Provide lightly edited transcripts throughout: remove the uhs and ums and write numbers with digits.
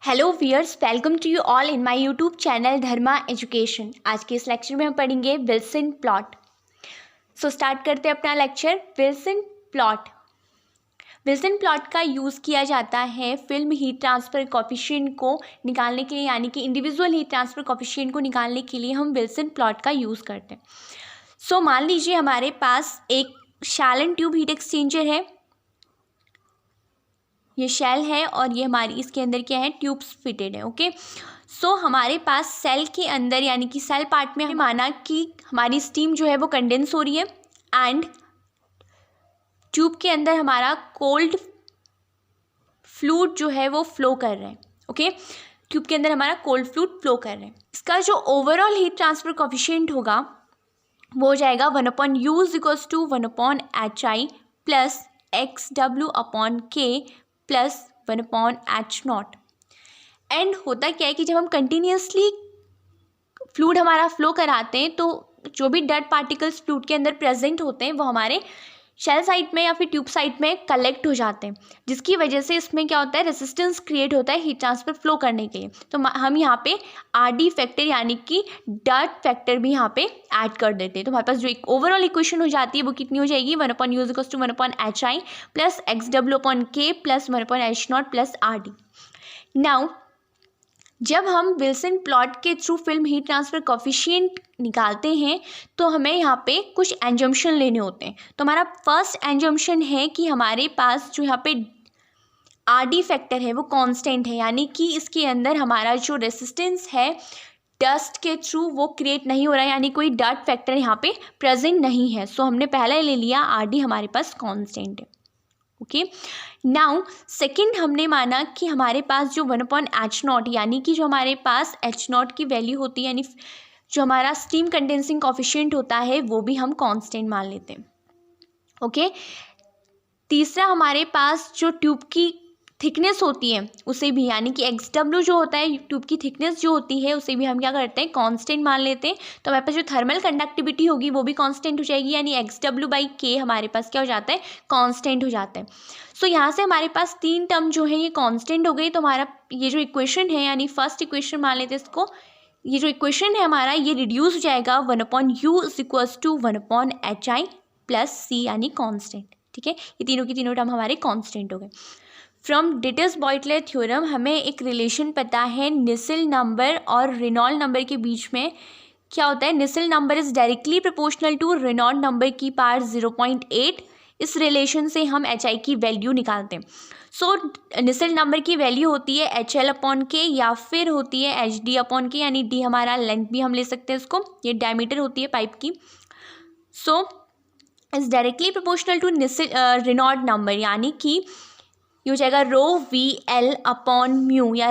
Hello viewers, welcome to you all in my YouTube channel Dharma education. आज के इस lecture में हम पढ़ेंगे विल्सन प्लॉट। सो स्टार्ट करते हैं अपना लेक्चर। विल्सन प्लॉट का यूज़ किया जाता है फिल्म हीट ट्रांसफ़र कोफिशिएंट को निकालने के लिए, यानी कि इंडिविजुअल हीट ट्रांसफ़र कोफिशिएंट को निकालने के लिए हम विल्सन प्लॉट का यूज़ करते हैं। सो मान लीजिए हमारे पास एक shell and tube heat exchanger है। ये शेल है और ये हमारी इसके अंदर क्या है, ट्यूब्स फिटेड है। ओके, सो हमारे पास सेल के अंदर यानी कि सेल पार्ट में माना कि हमारी स्टीम जो है वो कंडेंस हो रही है एंड ट्यूब के अंदर हमारा कोल्ड फ्लूइड जो है वो फ्लो कर रहा है। ओके, ट्यूब के अंदर हमारा कोल्ड फ्लूइड फ्लो कर रहा है। इसका जो ओवरऑल हीट ट्रांसफर कोफिशिएंट होगा वो हो जाएगा 1/u = 1/hi plus XW/K plus 1/h0। And होता क्या है कि जब हम कंटिन्यूसली फ्लूइड हमारा फ्लो कराते हैं तो जो भी डेड पार्टिकल्स फ्लूइड के अंदर प्रेजेंट होते हैं वो हमारे शेल साइड में या फिर ट्यूब साइड में कलेक्ट हो जाते हैं, जिसकी वजह से इसमें क्या होता है, रेजिस्टेंस क्रिएट होता है हीट ट्रांसफर फ्लो करने के लिए। तो हम यहाँ पे RD फैक्टर यानी कि डर्ट फैक्टर भी यहाँ पे ऐड कर देते हैं। तो हमारे पास जो एक ओवरऑल इक्वेशन हो जाती है वो कितनी हो जाएगी, 1/u = 1/hi plus XW/K plus 1/h0 plus RD। Now जब हम विल्सन प्लॉट के through film heat transfer coefficient निकालते हैं तो हमें यहाँ पे कुछ एजम्पशन लेने होते हैं। तो हमारा फर्स्ट एजम्पशन है कि हमारे पास जो यहाँ पे RD फैक्टर है वो कांस्टेंट है, यानी कि इसके अंदर हमारा जो रेसिस्टेंस है डस्ट के थ्रू वो क्रिएट नहीं हो रहा है, यानी कोई डर्ट फैक्टर यहाँ पे प्रेजेंट नहीं है। सो हमने पहले ले लिया RD हमारे पास कांस्टेंट है। ओके, नाउ सेकंड हमने माना कि हमारे पास जो 1/h0 यानी कि जो हमारे पास H0 की वैल्यू होती है, यानी जो हमारा स्टीम कंडेंसिंग कोफिशिएंट होता है वो भी हम कांस्टेंट मान लेते हैं। ओके, तीसरा हमारे पास जो ट्यूब की थिकनेस होती है उसे भी, यानी कि XW जो होता है ट्यूब की थिकनेस जो होती है उसे भी हम क्या करते हैं, कांस्टेंट मान लेते हैं। तो हमारे पास जो थर्मल कंडक्टिविटी होगी वो भी कांस्टेंट हो जाएगी, यानी XW/K हमारे पास क्या हो जाता है, कांस्टेंट हो जाता है। सो यहाँ से हमारे पास तीन टर्म जो है ये कांस्टेंट हो गई। तो हमारा ये जो इक्वेशन है, यानी फर्स्ट इक्वेशन मान लेते हैं इसको, ये जो इक्वेशन है हमारा ये रिड्यूस हो जाएगा 1/u = 1/hi प्लस C यानी कांस्टेंट। ठीक है, ये तीनों की तीनों टर्म हमारे कांस्टेंट हो गए। फ्रॉम डिटस-बॉयटले थ्योरम हमें एक रिलेशन पता है निसेल नंबर और रेनॉल्ड नंबर के बीच में। क्या होता है, Nusselt number is directly proportional to Reynold number की पावर 0.8। इस रिलेशन से हम HI की वैल्यू निकालते हैं। सो निसेल नंबर की वैल्यू होती है HL/K या फिर होती है HD/K, यानी D हमारा लेंथ भी हम ले सकते हैं इसको, ये डायमीटर होती है पाइप की। So is directly proportional to Nusselt Reynold number, यानी कि ये हो जाएगा ρVL/μ या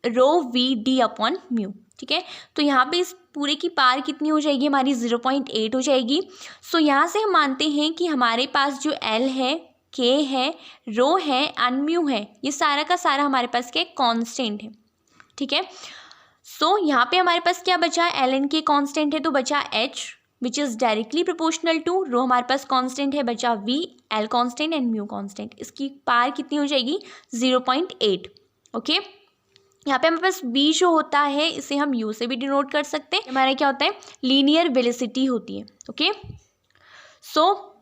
ρVD/μ। ठीक है, तो यहाँ पे इस पूरे की पार कितनी हो जाएगी, हमारी 0.8 हो जाएगी। सो यहाँ से हम मानते हैं कि हमारे पास जो L है, K है, रो है एंड म्यू है, ये सारा का सारा हमारे पास क्या कांस्टेंट है। ठीक है, सो यहाँ पे हमारे पास क्या बचा, L एंड K कांस्टेंट है तो बचा H which is directly proportional to rho हमारे पास कांस्टेंट है, बचा V, L constant and mu constant. इसकी पार कितनी हो जाएगी, 0.8। ओके, यहाँ पे हमारे पास V जो होता है इसे हम U से भी डिनोट कर सकते हैं। हमारा क्या होता है, लीनियर वेलोसिटी होती है। ओके, सो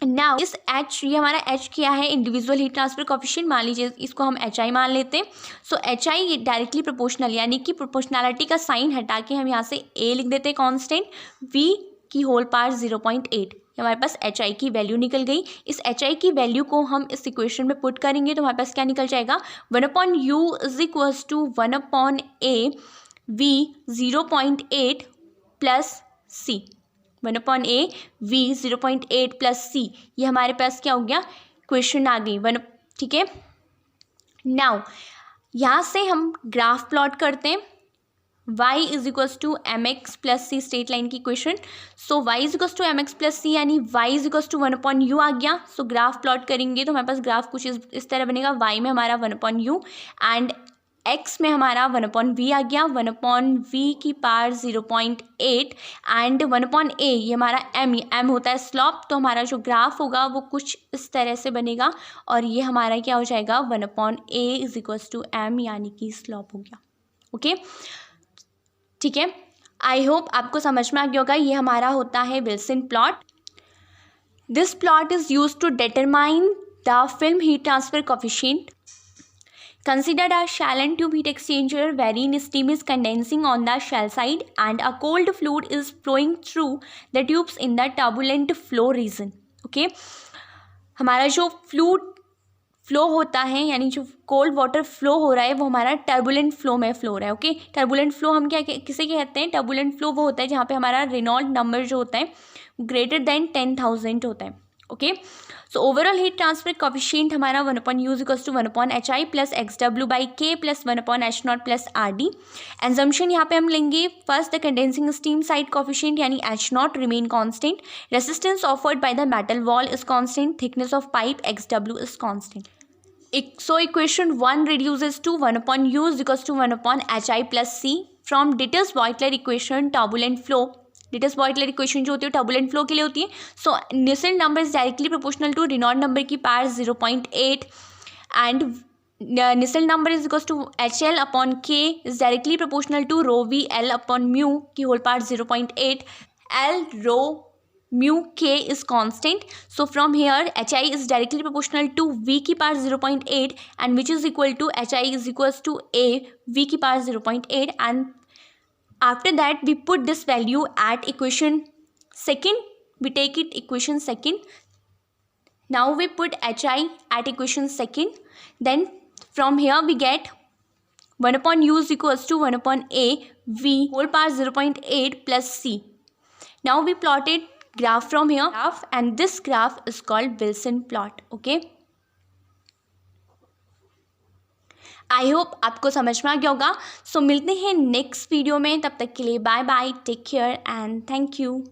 नाउ इस H, ये हमारा H क्या है, इंडिविजुअल हीट ट्रांसफर कोफिशिएंट मान लीजिए, इसको हम HI मान लेते हैं। सो HI ये डायरेक्टली प्रोपोर्शनल, यानी कि प्रोपोर्शनैलिटी का साइन हटा के हम यहाँ से A लिख देते हैं कांस्टेंट, V की होल पावर 0.8। हमारे पास HI की वैल्यू निकल गई। इस HI की वैल्यू को हम इस इक्वेशन में पुट करेंगे तो हमारे पास क्या निकल जाएगा, 1/u = 1/a V 0.8 plus C, 1/a V 0.8 plus C। ये हमारे पास क्या हो गया, क्वेश्चन आ गई 1। ठीक है, नाउ यहाँ से हम ग्राफ प्लॉट करते हैं। y = mx plus c straight line की इक्वेशन। सो y = mx प्लस c यानी y = 1/u आ गया। सो ग्राफ प्लॉट करेंगे तो हमारे पास ग्राफ कुछ इस तरह बनेगा, y में हमारा 1/u एंड x में हमारा 1/v आ गया, 1/v की पावर 0.8 एंड 1/a ये हमारा m होता है स्लॉप। तो हमारा जो ग्राफ होगा वो कुछ इस तरह से बनेगा और ये हमारा क्या हो जाएगा 1/a is equals to m यानी कि स्लॉप हो गया। ओके ठीक है, आई होप आपको समझ में आ गया होगा। ये हमारा होता है Wilson plot. This plot is used to determine the film heat transfer coefficient considered a shell and tube heat exchanger wherein steam is condensing on the shell side and a cold fluid is flowing through the tubes in the turbulent flow region. Okay, हमारा जो fluid flow होता है यानी जो cold water flow हो रहा है वो हमारा टर्बुलेंट फ्लो में फ्लो हो रहा है। ओके, टर्बुलेंट फ्लो हम क्या किसे कहते हैं? टर्बुलेंट फ्लो वो होता है जहाँ पे हमारा रेनॉल्ड नंबर जो होता है ग्रेटर देन 10,000 होता है। Okay, so overall heat transfer coefficient हमारा 1/u equals to 1/hi plus xw/k plus 1/h0 plus rd। Assumption यहाँ पे हम लेंगे first the condensing steam side coefficient यानी h0 remain constant, resistance offered by the metal wall is constant, thickness of pipe xw is constant. So equation 1 reduces to 1/u is equals to 1/hi plus c from Dittus-Boytler equation turbulent flow। Dittus-Boytler equation जो होती है turbulent flow के लिए होती है। So Nusselt number is directly proportional to Reynolds number की power 0.8 and Nusselt number is equals to HL upon K is directly proportional to rho v L upon mu की whole power 0.8 L rho mu k is constant. So from here hi is directly proportional to v की power 0.8 and which is equal to hi is equals to a v की power 0.8 and after that we put this value at equation second, we take it equation second. Now we put hi at equation second, then from here we get 1/u is equals to 1/a v whole power 0.8 plus c. Now we plotted graph from here and this graph is called Wilson plot. Okay, I hope आपको समझ में आ गया होगा। सो मिलते हैं next video में, तब तक के लिए bye bye, take care and thank you.